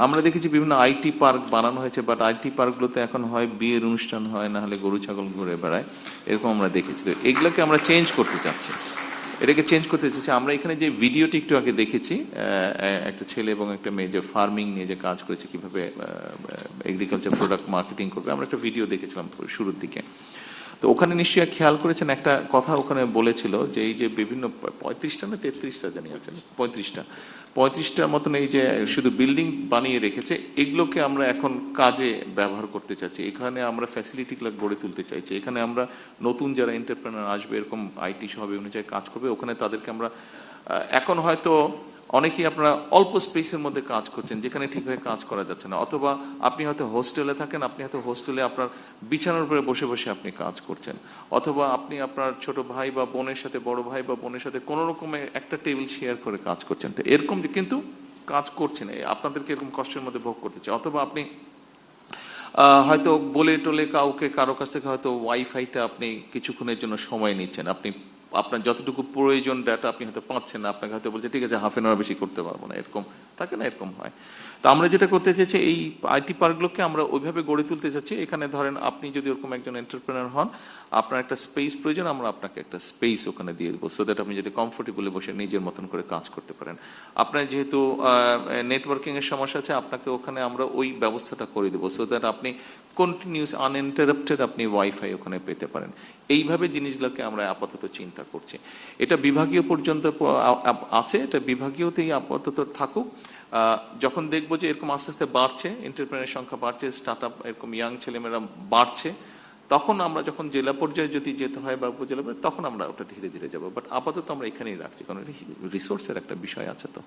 আমরা দেখেছি বিভিন্ন আইটি পার্ক বানানো হয়েছে, বাট আইটি পার্কগুলোতে এখন হয় বিয়ের অনুষ্ঠান হয়, না হলে গরু ছাগল ঘুরে বেড়ায়, এরকম আমরা দেখেছি। তো এগুলোকে আমরা চেঞ্জ করতে চাচ্ছি, এটাকে চেঞ্জ করতে চাচ্ছি। আমরা এখানে যে ভিডিওটি একটু আগে দেখেছি, একটা ছেলে এবং একটা মেয়ে যে ফার্মিং নিয়ে যে কাজ করেছে, কিভাবে এগ্রিকালচার প্রোডাক্ট মার্কেটিং করবে, আমরা একটা ভিডিও দেখেছিলাম শুরুর দিকে। তো ওখানে নিশ্চয়ই খেয়াল করেছেন একটা কথা ওখানে বলেছিল যে এই যে বিভিন্ন 35টা না 33টা জানি আছেন 35টার মতন এই যে শুধু বিল্ডিং বানিয়ে রেখেছে, এগুলোকে আমরা এখন কাজে ব্যবহার করতে চাচ্ছি। এখানে আমরা ফ্যাসিলিটিগুলো গড়ে তুলতে চাইছি। এখানে আমরা নতুন যারা এন্টারপ্রেনার আসবে, এরকম আইটি সহ বিভিন্ন জায়গায় কাজ করবে, ওখানে তাদেরকে আমরা এখন হয়তো অনেকেই আপনারা অল্প স্পেসের মধ্যে কাজ করছেন, যেখানে ঠিকভাবে কাজ করা যাচ্ছে না, অথবা আপনি হয়তো হোস্টেলে থাকেন, আপনি হয়তো হোস্টেলে আপনার বিছানার উপরে বসে বসে আপনি কাজ করছেন, অথবা আপনি আপনার ছোট ভাই বা বোনের সাথে, বড় ভাই বা বোনের সাথে কোনো রকমে একটা টেবিল শেয়ার করে কাজ করছেন। তো এরকম কিন্তু কাজ করছেন, আপনাদেরকে এরকম কষ্টের মধ্যে ভোগ করতে চাই। অথবা আপনি হয়তো বলে টলে কাউকে কারো কাছ থেকে হয়তো ওয়াইফাইটা আপনি কিছুক্ষণের জন্য সময় নিচ্ছেন, আপনি আপনার যতটুকু প্রয়োজন ডাটা আপনি হয়তো পাচ্ছেন না, আপনাকে হয়তো বলছে ঠিক আছে হাফ এন আওয়ার বেশি করতে পারবো না, এরকম থাকে না, এরকম হয়। তো আমরা যেটা করতে চাইছি, এই আইটি পার্কগুলোকে আমরা ওইভাবে গড়ে তুলতে চাচ্ছি। এখানে ধরেন আপনি যদি ওরকম একজন এন্টারপ্রেনার হন, আপনার একটা স্পেস প্রয়োজন, আমরা আপনাকে একটা স্পেস ওখানে দিয়ে দেবো, সো দ্যাট আপনি যদি কমফোর্টেবলি বসে নিজের মতন করে কাজ করতে পারেন। আপনার যেহেতু নেটওয়ার্কিং এর সমস্যা আছে, আপনাকে ওখানে আমরা ওই ব্যবস্থাটা করে দেবো, সো দ্যাট আপনি কন্টিনিউস আনইন্টারাপ্টেড আপনি ওয়াইফাই ওখানে পেতে পারেন। এইভাবে জিনিসগুলোকে আমরা আপাতত চিন্তা করছি। এটা বিভাগীয় পর্যন্ত আছে, এটা বিভাগীয়তেই আপাতত থাকুক। যখন দেখবো যে এরকম আস্তে আস্তে বাড়ছে, এন্টারপ্রেনার সংখ্যা বাড়ছে, স্টার্ট আপ এরকম ইয়াং ছেলেমেয়েরা বাড়ছে, তখন আমরা যখন জেলা পর্যায়ে যদি যেতে হয় বা উপজেলা, তখন আমরা ওটা ধীরে ধীরে যাবো। বাট আপাতত আমরা এখানেই রাখছি, কারণ রিসোর্সের একটা বিষয় আছে। তো